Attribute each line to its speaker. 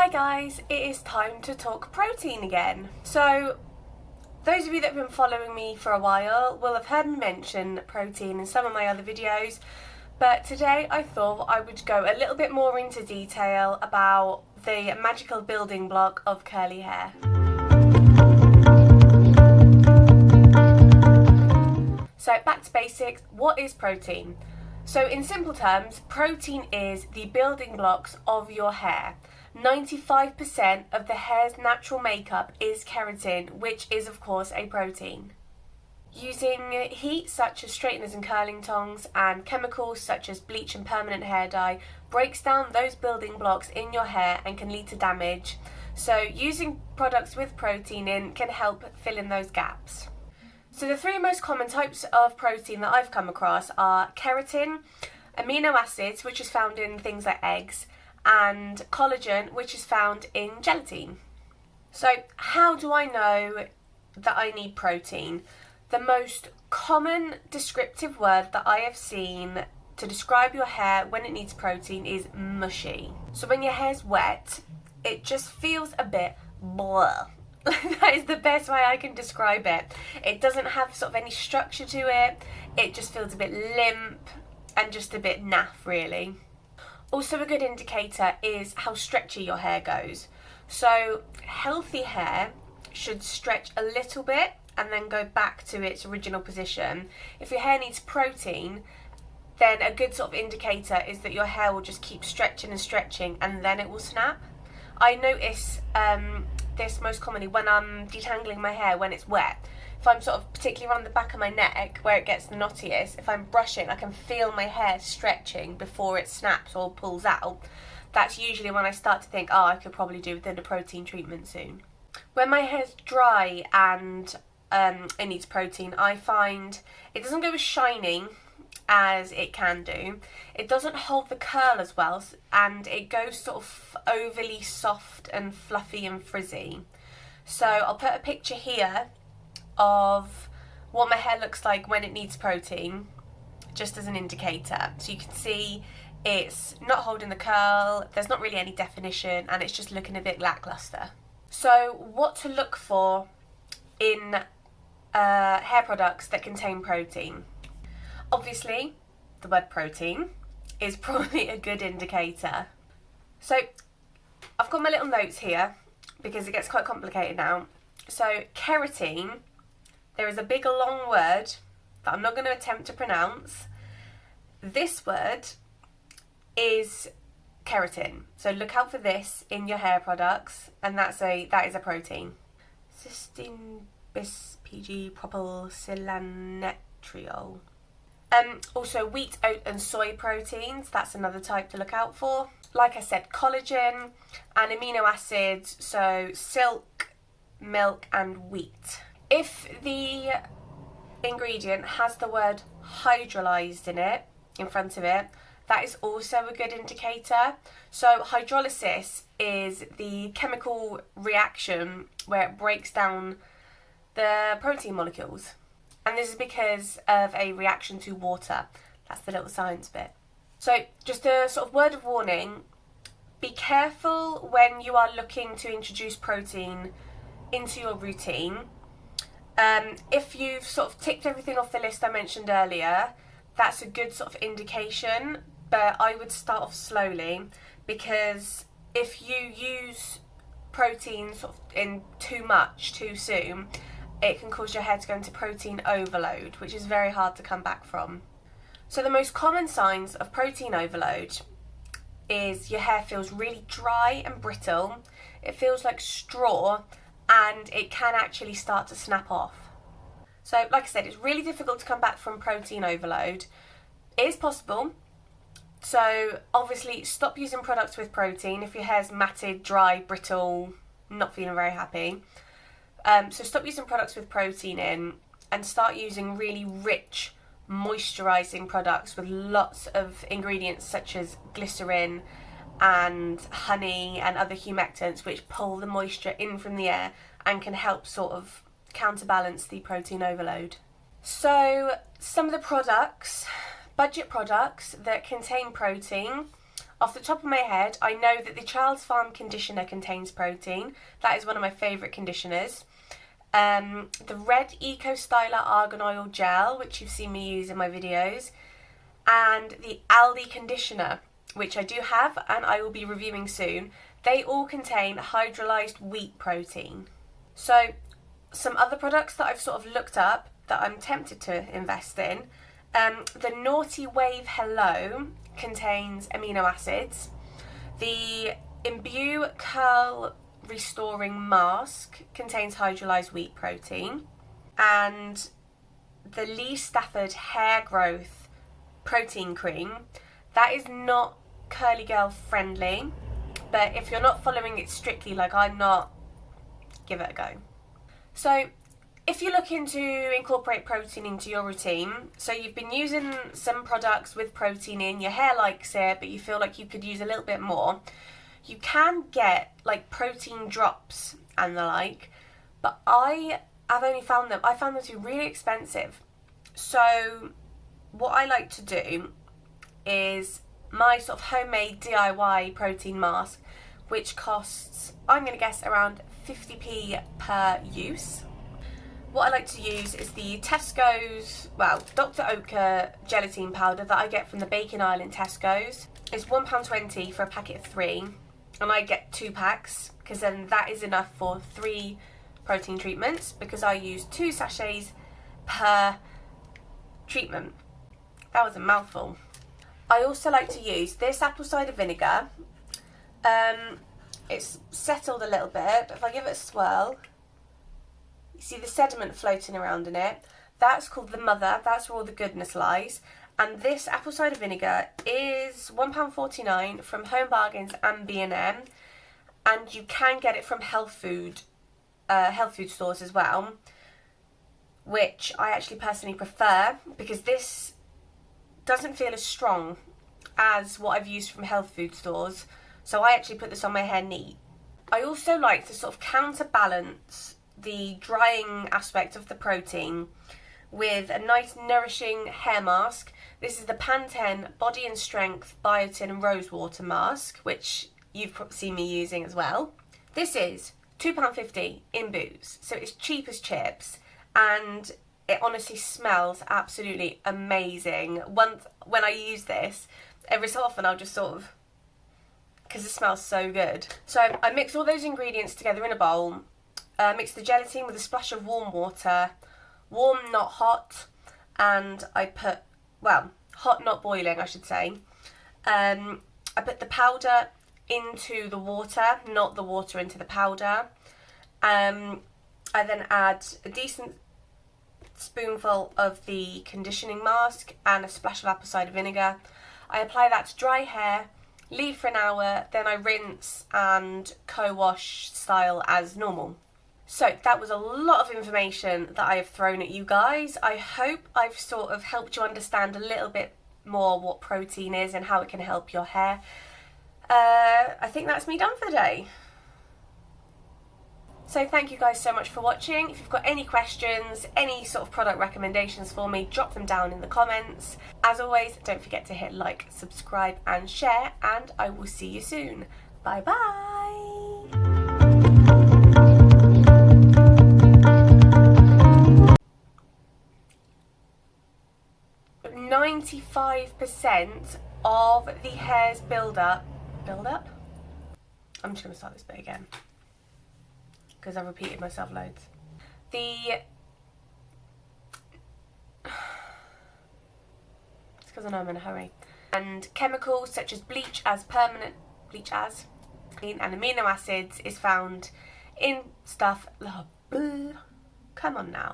Speaker 1: Hi guys, it is time to talk protein again. So, those of you that have been following me for a while will have heard me mention protein in some of my other videos, but today I thought I would go a little bit more into detail about the magical building block of curly hair. So back to basics, what is protein? So in simple terms, protein is the building blocks of your hair. 95% of the hair's natural makeup is keratin, which is of course a protein. Using heat such as straighteners and curling tongs and chemicals such as bleach and permanent hair dye breaks down those building blocks in your hair and can lead to damage. So using products with protein in can help fill in those gaps. So the three most common types of protein that I've come across are keratin, amino acids, which is found in things like eggs, and collagen, which is found in gelatin. So how do I know that I need protein? The most common descriptive word that I have seen to describe your hair when it needs protein is mushy. So when your hair's wet, it just feels a bit blah. That is the best way I can describe it. It doesn't have sort of any structure to it. It just feels a bit limp and just a bit naff, really. Also, a good indicator is how stretchy your hair goes. So healthy hair should stretch a little bit and then go back to its original position. If your hair needs protein, then a good sort of indicator is that your hair will just keep stretching and stretching and then it will snap. I notice this most commonly when I'm detangling my hair when it's wet. If I'm sort of particularly around the back of my neck where it gets the knottiest, if I'm brushing I can feel my hair stretching before it snaps or pulls out. That's usually when I start to think, oh, I could probably do within a protein treatment soon. When my hair's dry and it needs protein, I find it doesn't go as shining as it can do. It doesn't hold the curl as well, and it goes sort of overly soft and fluffy and frizzy. So I'll put a picture here of what my hair looks like when it needs protein, just as an indicator. So you can see it's not holding the curl, there's not really any definition, and it's just looking a bit lackluster. So what to look for in hair products that contain protein? Obviously, the word protein is probably a good indicator. So I've got my little notes here because it gets quite complicated now. So keratin, there is a big long word that I'm not going to attempt to pronounce. This word is keratin. So look out for this in your hair products, and that is a protein. Cysteine bis PG propylsilanetriol. Also wheat, oat and soy proteins, that's another type to look out for. Like I said, collagen and amino acids, so silk, milk and wheat. If the ingredient has the word hydrolyzed in front of it, that is also a good indicator. So hydrolysis is the chemical reaction where it breaks down the protein molecules. And this is because of a reaction to water. That's the little science bit. So just a sort of word of warning, be careful when you are looking to introduce protein into your routine. If you've sort of ticked everything off the list I mentioned earlier, that's a good sort of indication, but I would start off slowly, because if you use protein sort of in too much too soon, it can cause your hair to go into protein overload, which is very hard to come back from. So the most common signs of protein overload is your hair feels really dry and brittle, it feels like straw, and it can actually start to snap off. So like I said, it's really difficult to come back from protein overload. It is possible. So obviously stop using products with protein if your hair's matted, dry, brittle, not feeling very happy. So stop using products with protein in and start using really rich moisturising products with lots of ingredients such as glycerin and honey and other humectants, which pull the moisture in from the air and can help sort of counterbalance the protein overload. So some of the products, budget products that contain protein Off the top of my head, I know that the Child's Farm conditioner contains protein. That is one of my favourite conditioners. The Red Eco Styler Argan Oil Gel, which you've seen me use in my videos, and the Aldi conditioner, which I do have and I will be reviewing soon. They all contain hydrolyzed wheat protein. So some other products that I've sort of looked up that I'm tempted to invest in. The Naughty Wave Hello contains amino acids. The Imbue Curl Restoring Mask contains hydrolyzed wheat protein. And the Lee Stafford Hair Growth Protein Cream, that is not curly girl friendly, but if you're not following it strictly like I'm not, give it a go. So if you're looking to incorporate protein into your routine, so you've been using some products with protein in, your hair likes it, but you feel like you could use a little bit more, you can get like protein drops and the like, but I found them to be really expensive. So what I like to do is my sort of homemade DIY protein mask, which costs, I'm going to guess, around 50p per use. What I like to use is the Tesco's, well, Dr. Oetker gelatin powder that I get from the baking aisle in Tesco's. It's £1.20 for a packet of 3, and I get 2 packs, because then that is enough for 3 protein treatments, because I use 2 sachets per treatment. That was a mouthful. I also like to use this apple cider vinegar. It's settled a little bit, but if I give it a swirl, you see the sediment floating around in it. That's called the mother. That's where all the goodness lies. And this apple cider vinegar is £1.49 from Home Bargains and B&M, and you can get it from health food stores as well, which I actually personally prefer because this doesn't feel as strong as what I've used from health food stores, so I actually put this on my hair neat. I also like to sort of counterbalance the drying aspect of the protein with a nice nourishing hair mask. This is the Pantene Body and Strength Biotin and Rosewater Mask, which you've seen me using as well. This is £2.50 in Boots, so it's cheap as chips, and it honestly smells absolutely amazing. When I use this, every so often I'll just sort of, because it smells so good. So I mix all those ingredients together in a bowl, mix the gelatin with a splash of warm water, warm not hot, and I put, well, hot not boiling I should say. I put the powder into the water, not the water into the powder. I then add a decent spoonful of the conditioning mask and a splash of apple cider vinegar. I apply that to dry hair, leave for an hour, then I rinse and co-wash style as normal. So that was a lot of information that I have thrown at you guys. I hope I've sort of helped you understand a little bit more what protein is and how it can help your hair. I think that's me done for the day. So thank you guys so much for watching. If you've got any questions, any sort of product recommendations for me, drop them down in the comments. As always, don't forget to hit like, subscribe and share, and I will see you soon. Bye bye! 95% of the hair's build up? I'm just going to start this bit again because I've repeated myself loads. It's because I know I'm in a hurry. And chemicals such as bleach and amino acids is found in stuff. Come on now.